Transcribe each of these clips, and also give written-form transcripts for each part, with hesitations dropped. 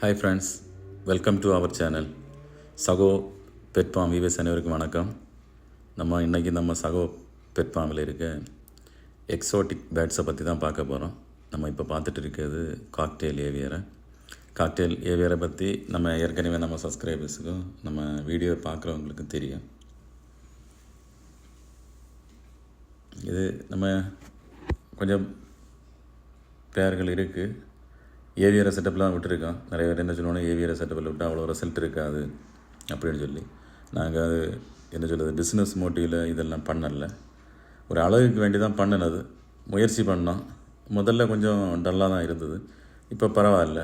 Hi friends, welcome to our channel. சகோ pet farm viewers அனைவருக்கும் வணக்கம். இன்றைக்கி நம்ம சகோ பெட் ஃபார்மில் இருக்க எக்ஸோட்டிக் பேர்ட்ஸை பற்றி தான் பார்க்க போகிறோம். நம்ம இப்போ பார்த்துட்டு இருக்கிறது காக்டெயில் ஏவியரை. காக்டெயில் ஏவியரை பற்றி நம்ம ஏற்கனவே நம்ம சப்ஸ்கிரைபர்ஸுக்கும் நம்ம வீடியோ பார்க்குறவங்களுக்கும் தெரியும். இது நம்ம கொஞ்சம் பேர்கள் இருக்குது. ஏவியரை செட்டப்லாம் விட்டுருக்கோம். நிறைய பேர் என்ன சொல்லுவோன்னா, ஏவியரை செட்டப்பில் விட்டால் அவ்வளோ ரிசல்ட் இருக்காது அப்படின்னு சொல்லி. நாங்கள் அது என்ன சொல்கிறது, பிஸ்னஸ் மோட்டிவில் இதெல்லாம் பண்ணலை. ஒரு அழகுக்கு வேண்டி தான் பண்ணினது. முயற்சி பண்ணோம். முதல்ல கொஞ்சம் டல்லாக தான் இருந்தது. இப்போ பரவாயில்ல,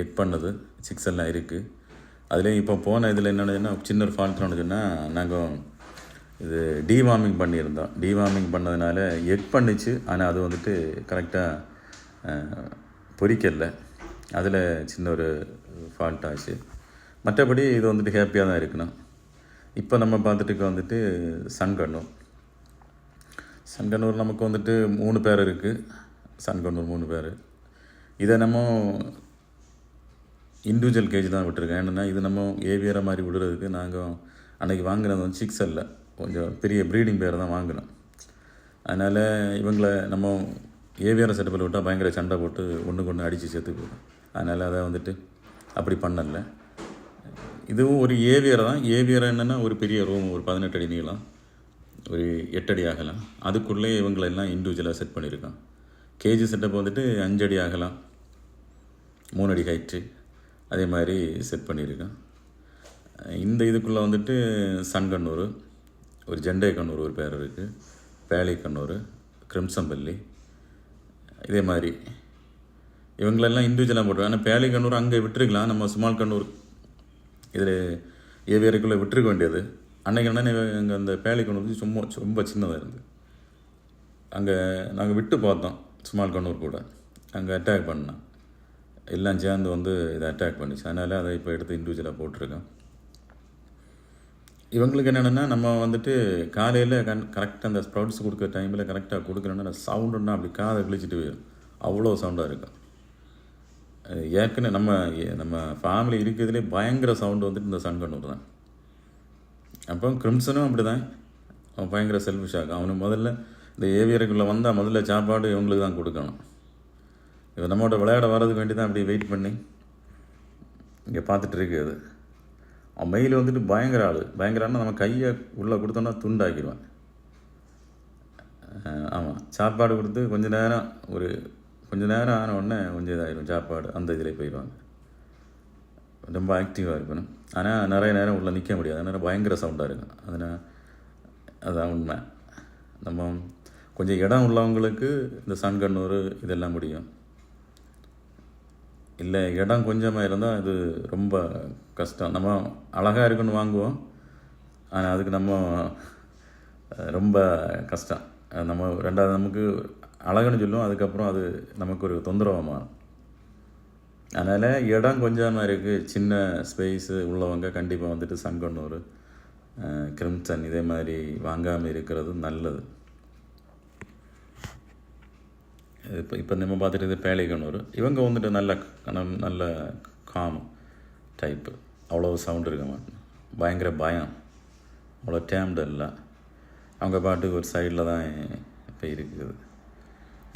எக் பண்ணது சிக்ஸ் எல்லாம் இருக்குது. அதுலேயும் இப்போ போன இதில் என்னென்னா சின்ன ஒரு ஃபால்ட்னு சொன்னால், நாங்கள் இது டீவார்மிங் பண்ணியிருந்தோம். டீவார்மிங் பண்ணதுனால எக் பண்ணிச்சு, ஆனால் அது வந்துட்டு கரெக்டாக பொரிக்கலை. அதில் சின்ன ஒரு ஃபால்ட் ஆச்சு. மற்றபடி இது வந்துட்டு ஹாப்பியாக தான் இருக்கணும். இப்போ நம்ம பார்த்துட்டு வந்துட்டு சன்கண்ணூர் நமக்கு வந்துட்டு 3 பேர் இருக்குது. சன்கண்ணூர் 3 பேர். இதை நம்ம இண்டிவிஜுவல் கேஜ் தான் விட்டுருக்கேன். என்னென்னா இது நம்ம ஏவியரை மாதிரி விடுறதுக்கு நாங்கள் அன்றைக்கி வாங்கினது வந்து சிக்ஸ் இல்லை, கொஞ்சம் பெரிய ப்ரீடிங் பேர் தான் வாங்கினோம். அதனால் இவங்களை நம்ம ஏவியரை செட்டப்பில் விட்டால் பயங்கர சண்டை போட்டு ஒன்றுக்கு ஒன்று அடித்து சேர்த்து போயிடும். அதனால் அதை வந்துட்டு அப்படி பண்ணலை. இதுவும் ஒரு ஏவியரை தான். ஏவியரை என்னென்னா ஒரு பெரிய ரூம், ஒரு 18 அடி நீளம், ஒரு 8 அடி ஆகலாம். அதுக்குள்ளே இவங்களெல்லாம் இண்டிவிஜுவலாக செட் பண்ணியிருக்கான். கேஜி செட்டப் வந்துட்டு 5 அடி ஆகலாம், 3 அடி ஹைட்டு, அதே மாதிரி செட் பண்ணியிருக்கான். இந்த இதுக்குள்ளே வந்துட்டு சன்கண்ணூர், ஒரு ஜெண்டை கண்ணூர் ஒரு பேர் இருக்குது, பேலி கண்ணூர், கிரிம்சம்பள்ளி, இதே மாதிரி இவங்களெல்லாம் இண்டிவிஜுவலாக போட்டுருவோம். ஆனால் பேலி கண்ணூர் அங்கே விட்டுருக்கலாம். நம்ம ஸ்மால் கண்ணூர் இதில் ஏவியரைக்குள்ளே விட்டுருக்க வேண்டியது. அன்றைக்கி என்ன எங்கள் அந்த பேலி கண்ணூர் ரொம்ப சின்னதாக இருந்து அங்கே நாங்கள் விட்டு பார்த்தோம். ஸ்மால் கண்ணூர் கூட அங்கே அட்டாக் பண்ணோம். எல்லாம் சேர்ந்து வந்து இதை அட்டாக் பண்ணிச்சு. அதனால் அதை இப்போ எடுத்து இண்டிவிஜுவலாக போட்டிருக்கோம். இவங்களுக்கு என்னென்னா, நம்ம வந்துட்டு காலையில் கரெக்டாக அந்த ஸ்ப்ரவுட்ஸ் கொடுக்குற டைமில் கரெக்டாக கொடுக்கணுன்னா சவுண்டுன்னா அப்படி காதை கிழிச்சிட்டு போயிடும். அவ்வளோ சவுண்டாக இருக்கும். ஏற்கனவே நம்ம ஃபேமிலி இருக்கிறதுலே பயங்கர சவுண்டு வந்துட்டு இந்த சன்கண்ணூர் தான். அப்போ கிரிம்சனும் அப்படி தான். அவன் பயங்கர செல்ஃபிஷாக அவனுக்கு முதல்ல இந்த ஏவியருக்குள்ளே வந்தால் முதல்ல சாப்பாடு இவங்களுக்கு தான் கொடுக்கணும். இவன் நம்மளோட விளையாட வர்றதுக்கு வேண்டி தான் அப்படி வெயிட் பண்ணி இங்கே பார்த்துட்டு இருக்குது. அவன் மெயில் வந்துட்டு பயங்கர பயங்கரன்னா நம்ம கையை உள்ளே கொடுத்தோன்னா துண்டாக்கிடுவான். ஆமாம், சாப்பாடு கொடுத்து கொஞ்சம் நேரம் ஆன உடனே கொஞ்சம் இதாகிடும் சாப்பாடு. அந்த இதில் போயிடுவாங்க. ரொம்ப ஆக்டிவாக இருக்கணும். ஆனால் நிறைய நேரம் உள்ளே நிற்க முடியாது. அதனால் பயங்கர சவுண்டாக இருக்கும். அதனால் அதுதான் உண்மை. நம்ம கொஞ்சம் இடம் உள்ளவங்களுக்கு இந்த சன்கண்ணூர் இதெல்லாம் முடியும். இல்லை இடம் கொஞ்சமாக இருந்தால் இது ரொம்ப கஷ்டம். நம்ம அழகாக இருக்குன்னு வாங்குவோம், ஆனால் அதுக்கு நம்ம ரொம்ப கஷ்டம். நம்ம ரெண்டாவது நமக்கு அழகுன்னு சொல்லுவோம், அதுக்கப்புறம் அது நமக்கு ஒரு தொந்தரவாக மாறும். அதனால் இடம் கொஞ்சமாக இருக்குது, சின்ன ஸ்பேஸு உள்ளவங்க கண்டிப்பாக வந்துட்டு சன்கண்ணூர், கிரிம்சன் இதே மாதிரி வாங்காமல் இருக்கிறது நல்லது. இப்போ நம்ம பார்த்துட்டு இது பேலி கண்ணூர். இவங்க வந்துட்டு நல்ல காம் டைப்பு. அவ்வளோ சவுண்டு இருக்க மாட்டேன், பயங்கர பயம், அவ்வளோ டேம்டு இல்லை. அவங்க பாட்டுக்கு ஒரு சைடில் தான் இப்போ இருக்குது.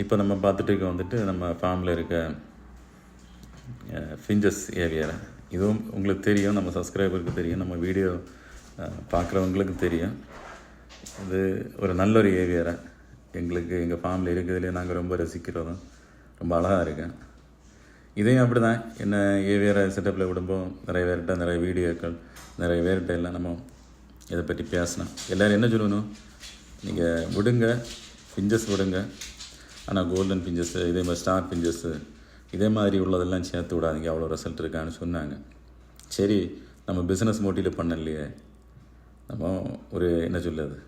இப்போ நம்ம பார்த்துட்டு வந்துட்டு நம்ம ஃபார்மில் இருக்க ஃபிஞ்சஸ் ஏவியரை. இதுவும் உங்களுக்கு தெரியும், நம்ம சப்ஸ்கிரைபருக்கு தெரியும், நம்ம வீடியோ பார்க்குறவங்களுக்கு தெரியும். இது ஒரு நல்ல ஒரு ஏவியரை. எங்கள் ஃபேமிலி இருக்கிறதுலே நாங்கள் ரொம்ப ரசிக்கிறதும், ரொம்ப அழகாக இருக்கேன். இதையும் அப்படி தான். என்ன ஏவியரை செட்டப்பில் விடும்போது நிறைய வீடியோக்கள் நிறைய பேர்கிட்ட எல்லாம் நம்ம இதை பற்றி பேசினோம். எல்லோரும் என்ன சொல்லணும், நீங்கள் விடுங்க, பிஞ்சஸ் விடுங்க, ஆனால் கோல்டன் பிஞ்சஸ்ஸு, இதே மாதிரி ஸ்டார் பிஞ்சஸ்ஸு இதே மாதிரி உள்ளதெல்லாம் சேர்த்து விடாதீங்க, அவ்வளோ ரிசல்ட் இருக்கான்னு சொன்னாங்க. சரி, நம்ம பிஸ்னஸ் மோட்டிவில் பண்ணலையே, நம்ம ஒரு என்ன சொல்லுது,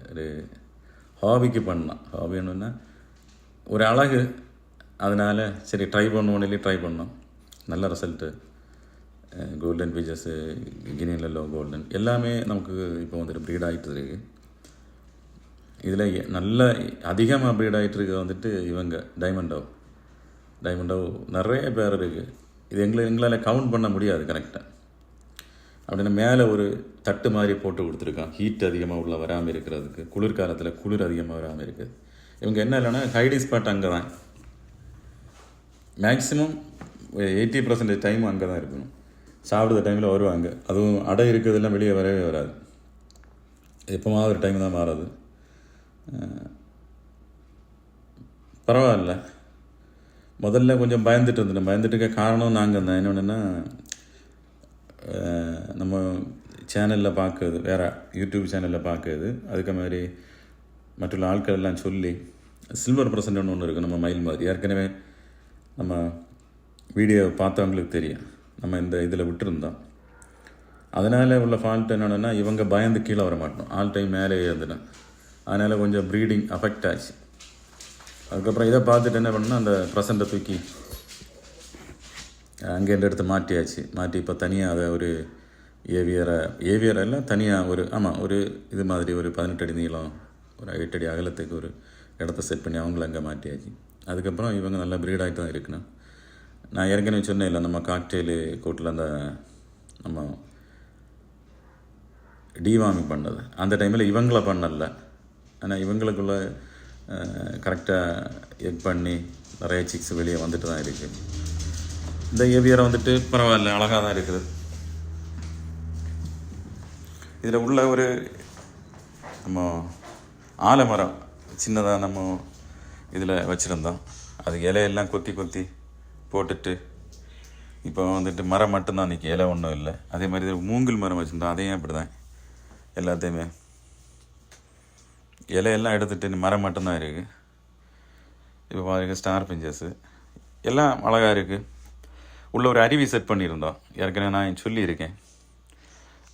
ஒரு ஹாபிக்கு பண்ணலாம். ஹாபி என்னன்னா ஒரு அழகு. அதனால் சரி ட்ரை பண்ணோம். நல்ல ரிசல்ட்டு. கோல்டன் பீச்சஸ்ஸு, கினிலோ கோல்டன் எல்லாமே நமக்கு இப்போ வந்துட்டு ப்ரீட் ஆகிட்டு இருக்கு. இதில் நல்ல அதிகமாக ப்ரீட் ஆகிட்டு இருக்க வந்துட்டு இவங்க டைமண்டோ நிறைய பேர் இருக்குது. இது எங்களால் கவுண்ட் பண்ண முடியாது கரெக்டாக. அப்படின்னா மேலே ஒரு தட்டு மாதிரி போட்டு கொடுத்துருக்கான், ஹீட் அதிகமாக உள்ள வராமல் இருக்கிறதுக்கு, குளிர்காலத்தில் குளிர் அதிகமாக வராமல் இருக்குது. இவங்க என்ன இல்லைன்னா ஹைடி ஸ்பாட் அங்கே தான் மேக்ஸிமம் 80% டைமும் அங்கே தான் இருக்கணும். சாப்பிடுற டைமில் வருவாங்க, அதுவும் அடை இருக்கிறதெல்லாம் வெளியே வரவே வராது, எப்போமாவது ஒரு டைம் தான் மாறாது. பரவாயில்ல. முதல்ல கொஞ்சம் பயந்துட்டு இருந்துட்டேன். பயந்துட்டுக்க காரணம் நாங்கள் தான் என்னென்னா நம்ம சேனலில் பார்க்குறது, வேறு யூடியூப் சேனலில் பார்க்குறது, அதுக்கு மாதிரி மற்ற ஆட்கள் எல்லாம் சொல்லி சில்வர் பர்சன்ட்னு ஒன்று இருக்குது நம்ம மயில் மாதிரி. ஏற்கனவே நம்ம வீடியோ பார்த்தவங்களுக்கு தெரியும், நம்ம இந்த இதில் விட்டுருந்தோம். அதனால் உள்ள ஃபால்ட் என்னென்னா இவங்க பயந்து கீழே வர மாட்டோம், ஆல் டைம் மேலே ஏறுதுட்டேன். அதனால் கொஞ்சம் ப்ரீடிங் அஃபெக்ட் ஆச்சு. அதுக்கப்புறம் இதை பார்த்துட்டு என்ன பண்ணால் அந்த ப்ரெசண்ட்டை தூக்கி அங்கேருந்து எடுத்து மாட்டியாச்சு. மாட்டி இப்போ தனியாக அதை ஒரு ஏவியரெல்லாம் தனியாக ஒரு இது மாதிரி ஒரு 18 அடி நீளம், ஒரு 8 அடி அகலத்துக்கு ஒரு இடத்த செட் பண்ணி அவங்கள அங்கே மாட்டியாச்சு. அதுக்கப்புறம் இவங்க நல்லா ப்ரீடாகிட்டு தான் இருக்கணும். நான் ஏற்கனவே சொன்னேன் இல்லை, நம்ம காக்டெயிலு கூட்டில் அந்த நம்ம டிவார்மிங் பண்ணது அந்த டைமில் இவங்கள பண்ணல. ஆனால் இவங்களுக்குள்ள கரெக்டாக எக் பண்ணி நிறைய சிக்ஸ் வெளியே வந்துட்டு தான் இருக்குது. இந்த ஏவியரை வந்துட்டு பரவாயில்ல, அழகாக தான் இருக்குது. இதில் உள்ள ஒரு நம்ம ஆலமரம் சின்னதாக நம்ம இதில் வச்சுருந்தோம், அது இலையெல்லாம் கொத்தி போட்டுட்டு இப்போ வந்துட்டு மரம் மட்டும்தான் நிற்கி, இலை ஒன்றும் இல்லை. அதே மாதிரி இது மூங்கில் மரம் வச்சுருந்தோம், அதையும் அப்படி தான் எல்லாத்தையுமே இலையெல்லாம் எடுத்துகிட்டு மரம் மட்டும்தான் இருக்குது. இப்போ பாருங்க ஸ்டார் பிஞ்சஸ்ஸு எல்லாம் அழகாக இருக்குது. உள்ள ஒரு அருவி செட் பண்ணியிருந்தோம், ஏற்கனவே நான் சொல்லியிருக்கேன்.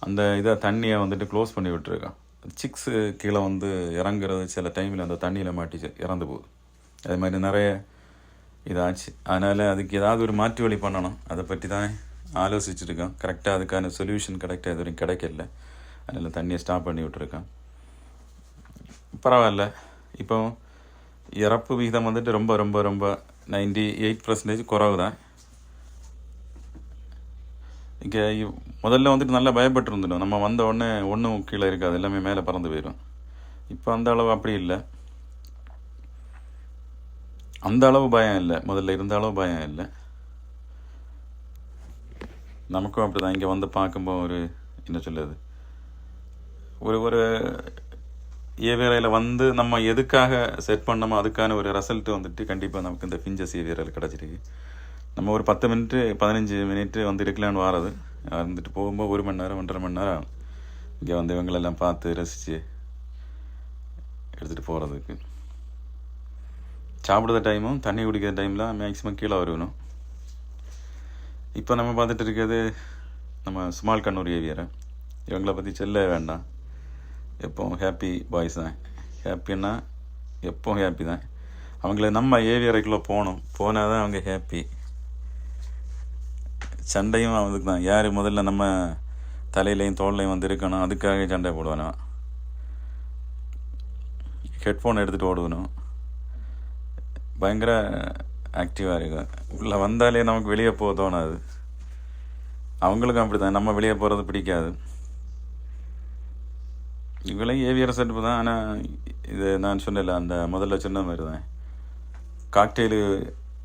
அந்த இதை தண்ணியை வந்துட்டு க்ளோஸ் பண்ணி விட்டுருக்கோம். சிக்ஸு கீழே வந்து இறங்குறது சில டைமில் அந்த தண்ணியில் மாட்டிச்சு இறந்து போகுது. அது மாதிரி நிறைய இதாச்சு. அதனால் அதுக்கு ஏதாவது ஒரு மாற்று வழி பண்ணணும், அதை பற்றி தான் ஆலோசிச்சுருக்கோம். கரெக்டாக அதுக்கான சொல்யூஷன் கரெக்டாக இது வரைக்கும் கிடைக்கல. அதனால் தண்ணியை ஸ்டாப் பண்ணி விட்டுருக்கேன். பரவாயில்ல. இப்போ இறப்பு விகிதம் வந்துட்டு ரொம்ப ரொம்ப ரொம்ப 98% குறவு தான். இங்கே முதல்ல வந்துட்டு நல்லா பயப்பட்டுருந்துடும், நம்ம வந்த உடனே ஒன்றும் கீழே இருக்காது, எல்லாமே மேலே பறந்து போயிடும். இப்போ அந்த அளவு அப்படி இல்லை, அந்த அளவு பயம் இல்லை, முதல்ல இருந்த அளவு பயம் இல்லை. நமக்கும் அப்படி தான். இங்கே வந்து பார்க்கும்போது ஒரு என்ன சொல்லுது, ஒரு ஏவியரையில் வந்து நம்ம எதுக்காக செட் பண்ணோமோ அதுக்கான ஒரு ரிசல்ட்டு வந்துட்டு கண்டிப்பாக நமக்கு இந்த பிஞ்சஸ் ஏவியரையில் கிடச்சிருக்கு. நம்ம ஒரு 10 மினிட்டு 15 மினிட்டு வந்து இருக்கலான்னு வாரது, வந்துட்டு போகும்போது 1 மணி நேரம் 1.5 மணி நேரம் இங்கே வந்து இவங்களெல்லாம் பார்த்து ரசித்து எடுத்துகிட்டு போகிறதுக்கு. சாப்பிடுற டைமும் தண்ணி குடிக்கிற டைமில் மேக்ஸிமம் கீழே வருவணும். இப்போ நம்ம பார்த்துட்டு இருக்கிறது நம்ம ஸ்மால் கண்ணூர் ஏவியரை. இவங்களை பற்றி சொல்ல வேண்டாம், எப்போவும் ஹாப்பி பாய்ஸ் தான். ஹாப்பின்னா எப்போவும் ஹாப்பி தான். அவங்கள நம்ம ஏவியரைக்குள்ளே போனால் தான் அவங்க ஹாப்பி. சண்டையும் அவங்களுக்கு தான். யார் முதல்ல நம்ம தலையிலையும் தோல்லையும் வந்து இருக்கணும், அதுக்காக சண்டை போடுவானோ. ஹெட்ஃபோன் எடுத்துகிட்டு ஓடுவணும், பயங்கர ஆக்டிவாக இருக்கும். உள்ளே வந்தாலே நமக்கு வெளியே போக தோணாது. அவங்களுக்கும் அப்படி தான், நம்ம வெளியே போகிறது பிடிக்காது. இவங்களையும் ஏவியர் செட்டப்பு தான். ஆனால் இது நான் சொன்னல, அந்த முதல்ல சொன்ன மாதிரி தான் காக்டெயிலு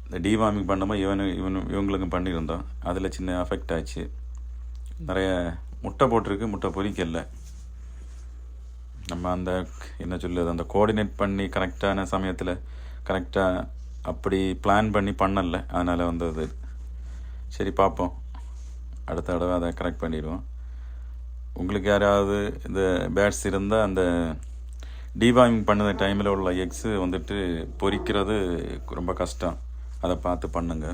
இந்த டிவார்மிங் பண்ணோமோ இவங்களுக்கும் பண்ணியிருந்தோம். அதில் சின்ன அஃபெக்ட் ஆச்சு. நிறைய முட்டை போட்டிருக்கு, முட்டை பொரிக்கல. நம்ம அந்த என்ன சொல்லுது, அந்த கோஆர்டினேட் பண்ணி கரெக்டான சமயத்தில் கரெக்டாக அப்படி பிளான் பண்ணி பண்ணலை, அதனால் வந்தது. சரி பார்ப்போம், அடுத்த தடவை அதை கரெக்ட் பண்ணிடுவோம். உங்களுக்கு யாராவது இந்த பேட்ஸ் இருந்தால் அந்த டிவார்மிங் பண்ண டைமில் உள்ள எக்ஸு வந்துட்டு பொரிக்கிறது ரொம்ப கஷ்டம், அதை பார்த்து பண்ணுங்க.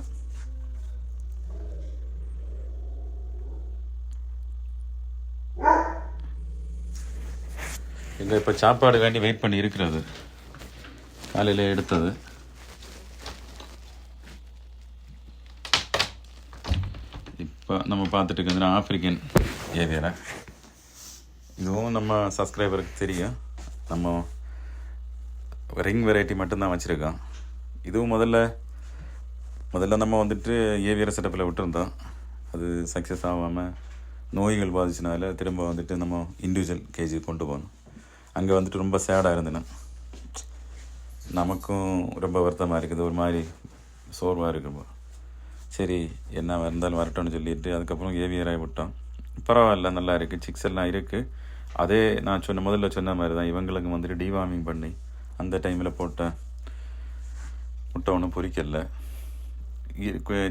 இங்கே இப்போ சாப்பாடு வேண்டி வெயிட் பண்ணி இருக்கிறது, காலையில் எடுத்தது. இப்போ நம்ம பார்த்துட்டு இருக்கிறது ஆஃப்ரிக்கன் ஏவியரை. இதுவும் நம்ம சப்ஸ்கிரைபருக்கு தெரியும், நம்ம ரிங் வெரைட்டி மட்டும்தான் வச்சுருக்கோம். இதுவும் முதல்ல முதல்ல நம்ம வந்துட்டு ஏவியர் செட்டப்பில் விட்டுருந்தோம். அது சக்ஸஸ் ஆகாமல் நோய்கள் பாதிச்சனால திரும்ப வந்துட்டு நம்ம இண்டிவிஜுவல் கேஜி கொண்டு போகணும். அங்கே வந்துட்டு ரொம்ப சேடாக இருந்தேன். நமக்கும் ரொம்ப வருத்தமாக இருக்குது, ஒரு மாதிரி சோர்வாக இருக்குப்போ. சரி என்ன இருந்தாலும் வரட்டும்னு சொல்லிட்டு அதுக்கப்புறம் ஏவியராக விட்டோம். பரவாயில்ல, நல்லா இருக்குது, சிக்ஸ் எல்லாம் இருக்குது. அதே நான் முதல்ல சொன்ன மாதிரி தான் இவங்களுக்கு வந்துட்டு டிவார்மிங் பண்ணி அந்த டைமில் போட்ட முட்டை ஒன்றும் பொரிக்கல.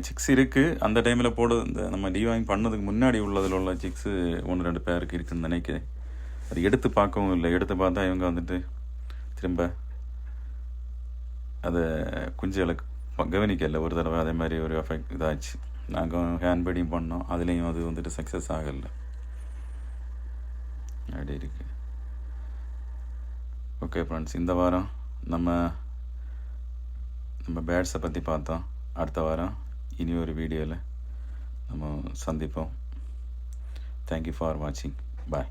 சிக்ஸ் இருக்குது அந்த டைமில் போடு. இந்த நம்ம டிவார்மிங் பண்ணதுக்கு முன்னாடி உள்ளதில் உள்ள சிக்ஸு 1-2 பேருக்கு இருக்குதுன்னு நினைக்கிறேன். அது எடுத்து பார்க்கவும் இல்லை. எடுத்து பார்த்தா இவங்க வந்துட்டு திரும்ப அதை குஞ்சுகளை கவனிக்கல. ஒரு தடவை அதே மாதிரி ஒரு எஃபெக்ட் இதாச்சு. நாங்கள் ஹேண்ட் பீடிங் பண்ணோம், அதுலேயும் அது வந்துட்டு சக்ஸஸ் ஆகலை. அப்படி இருக்கு. ஓகே ஃப்ரெண்ட்ஸ், இந்த வாரம் நம்ம பேட்ஸை பற்றி பார்த்தோம். அடுத்த வாரம் இனி ஒரு வீடியோவில் நம்ம சந்திப்போம். தேங்க்யூ ஃபார் வாட்சிங். பாய்.